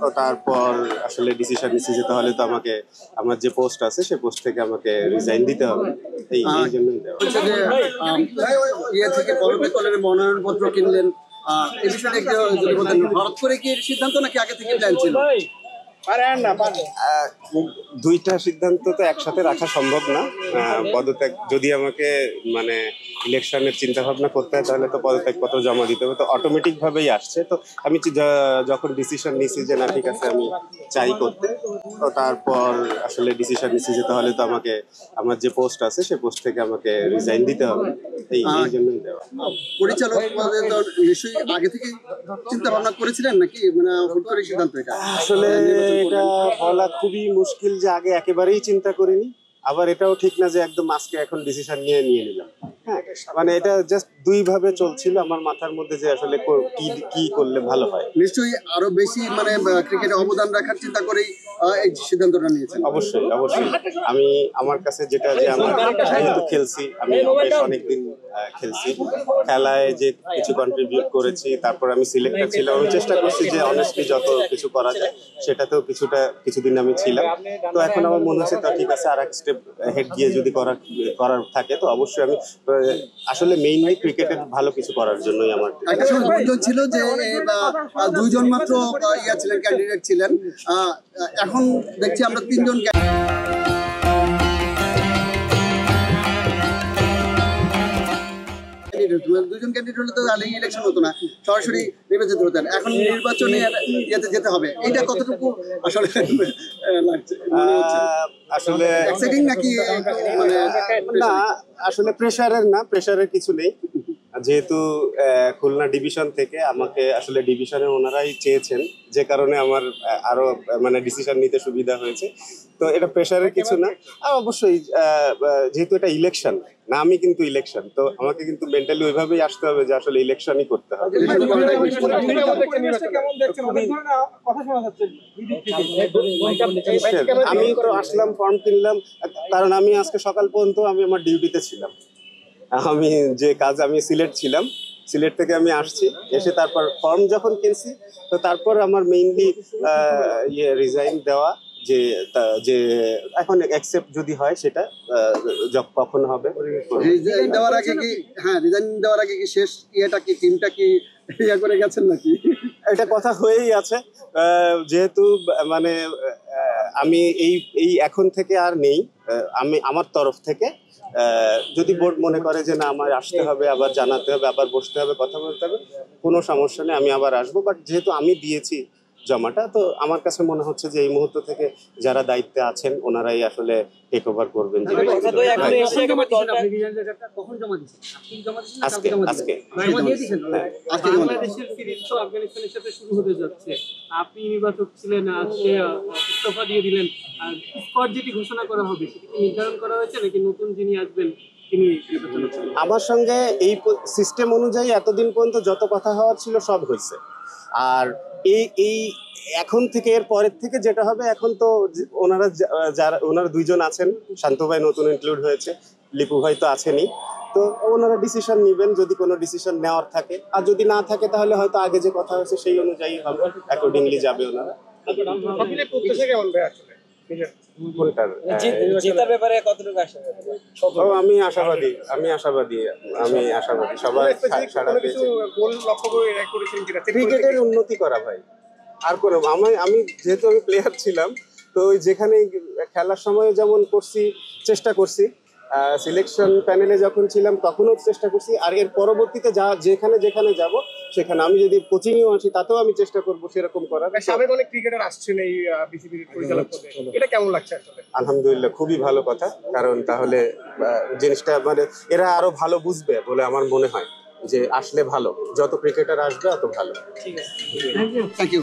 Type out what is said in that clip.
তো তারপর আসলে ডিসিশন নিচ্ছি যে তাহলে তো আমাকে আমার যে পোস্ট আছে সেই পোস্ট থেকে আমাকে রিজাইন দিতে হবে। এই জন্যই দেওয়া। বলছে যে ইয়ে থেকে পরবর্তী কলের মনোনয়নপত্র কিনলেন, এই বিষয়টা একটু যদি বলতেন, হঠাৎ করে কি এর সিদ্ধান্ত নাকি আগে থেকে প্ল্যান ছিল? দুইটা সিদ্ধান্ত তো একসাথে রাখা সম্ভব না। পদত্যাগ যদি আমাকে মানে ইলেকশনের চিন্তা ভাবনা করতে হয় তাহলে তো পদত্যাগপত্র জমা দিতে হবে, তো অটোমেটিক ভাবেই আসছে। তো আমি যখন ডিসিশন নিছি যে না ঠিক আছে আমি চাই করতে, তো তারপর আসলে ডিসিশন নিছি যে তাহলে তো আমাকে আমার যে পোস্ট আছে সেই পোস্ট থেকে আমাকে রিজাইন দিতে হবে। এই জন্যই দেওয়া। পরিচালক পদে তো নিশ্চয়ই আগে থেকে চিন্তা ভাবনা করেছিলেন নাকি, মানে হুট করে সিদ্ধান্ত এটা? আসলে এটা বলা খুবই মুশকিল যে আগে একেবারেই চিন্তা করিনি, আবার এটাও ঠিক না যে একদম আজকে এখন ডিসিশন নিয়ে নিলাম। হ্যাঁ, মানে এটা জাস্ট দুই ভাবে চলছিল আমার মাথার মধ্যে যে আসলে কি করলে ভালো হয়। নিশ্চয়ই আরো বেশি মানে ক্রিকেটে অবদান রাখার চিন্তা করেই এই সিদ্ধান্তটা নিয়েছেন। অবশ্যই অবশ্যই। আমি আমার কাছে যেটা যে আমার যেহেতু খেলছি, আমি বেশ অনেকদিন খেলছি, খেলায় যে কিছু কন্ট্রিবিউট করেছি, তারপর আমি সিলেক্টেড ছিলাম, আমি চেষ্টা করছি যে অনেস্টলি যত কিছু করা যায় সেটাতেও কিছুদিন আমি ছিলাম। তো এখন আমার মনে হচ্ছে তা ঠিক আছে, আর এক স্টেপ হেড গিয়ে যদি করার থাকে তো অবশ্যই আমি আসলে মেইনলি ক্রিকেটের ভালো কিছু করার জন্যই আমার। একটা সময় গুঞ্জন ছিল যে দুইজন মাত্র ছিলেন, ক্যান্ডিডেট ছিলেন, এখন দেখছি আমরা তিনজন দুজন ক্যান্ডিডেট হলে তো ইলেকশন হতো না, সরাসরি নির্বাচিত হতেন। এখন নির্বাচনে যেতে হবে, এটা কতটুকু আসলে লাগছে? আসলে এক্সাইটিং নাকি মানে না, আসলে প্রেসারের কিছু নেই। যেহেতু খুলনা ডিভিশন থেকে আমাকে আসলে ডিভিশনে ওনারাই চেয়েছেন, যে কারণে আমার আরো মানে ডিসিশন নিতে সুবিধা হয়েছে। তো এটা প্রেসারের কিছু না। আর অবশ্যই যেহেতু এটা ইলেকশন না, আমি কিন্তু ইলেকশন, তো আমাকে কিন্তু মেন্টালি ওইভাবেই আসতে হবে যে আসলে ইলেকশনই করতে হবে। আমি তো আসলাম, ফর্ম কিনলাম, কারণ আমি আজকে সকাল পর্যন্ত আমি আমার ডিউটিতে ছিলাম। আমি যে কাজ, আমি সিলেট থেকে আমি আসছি, এসে তারপর ফর্ম যখন কিনছি, তো তারপর আমার মেইনলি রিজাইন দেওয়া, যে এখন অ্যাকসেপ্ট যদি হয় সেটা কখন হবে। রিজাইন দেওয়ার আগে কি শেষ টিমটা কি করে গেছেন নাকি? এটা কথা হয়েই আছে, যেহেতু মানে আমি এই এখন থেকে আর নেই। আমি আমার তরফ থেকে যদি বোর্ড মনে করে যে না আমার আসতে হবে, আবার জানাতে হবে, আবার বসতে হবে, কথা বলতে হবে, কোনো সমস্যা নেই, আমি আবার আসবো। বাট যেহেতু আমি দিয়েছি জমাটা, তো আমার কাছে মনে হচ্ছে যে এই মুহূর্ত থেকে যারা দায়িত্বে আছেন ওনারাই আসলে টেক ওভার করবেন। আপনি নির্বাচক ছিলেন, আজকে ইস্তফা দিয়ে দিলেন, আর স্কোয়াড যেটি ঘোষণা করা হবে সেটি নির্ধারণ করা হয়েছে নাকি নতুন যিনি আসবেন তিনি? আমার সঙ্গে এই সিস্টেম অনুযায়ী এতদিন পর্যন্ত যত কথা হওয়ার ছিল সব হয়েছে। আর এই এখন থেকে এর পরের থেকে যেটা হবে, এখন তো ওনারা দুইজন আছেন, শান্ত ভাই নতুন ইনক্লুড হয়েছে, লিপু ভাই তো আছেনই, তো ওনারা ডিসিশন নেবেন যদি কোনো ডিসিশন নেওয়ার থাকে। আর যদি না থাকে তাহলে হয়তো আগে যে কথা হয়েছে সেই অনুযায়ী হবে, অ্যাকর্ডিংলি যাবে ওনারা। আমি আশাবাদী সবার ক্রিকেটের উন্নতি করা ভাই, আর কোনো আমি যেহেতু আমি প্লেয়ার ছিলাম, তো যেখানে খেলার সময় যেমন চেষ্টা করছি, সিলেকশন প্যানেলে যখন ছিলাম তখনও চেষ্টা করছি, আর এর পরবর্তীতে যেখানে যাব সেখানে আমি যদি কোচিংও আসি তাতেও আমি চেষ্টা করবো সেরকম করার। সাবেক অনেক ক্রিকেটার আসছেন এই বিসিবির পরিচালক পদে, এটা কেমন লাগছে আসলে? আলহামদুলিল্লাহ, খুবই ভালো কথা, কারণ তাহলে জিনিসটা মানে এরা আরো ভালো বুঝবে বলে আমার মনে হয়, যে আসলে ভালো, যত ক্রিকেটার আসবে তত ভালো। ঠিক আছে, থ্যাংক ইউ।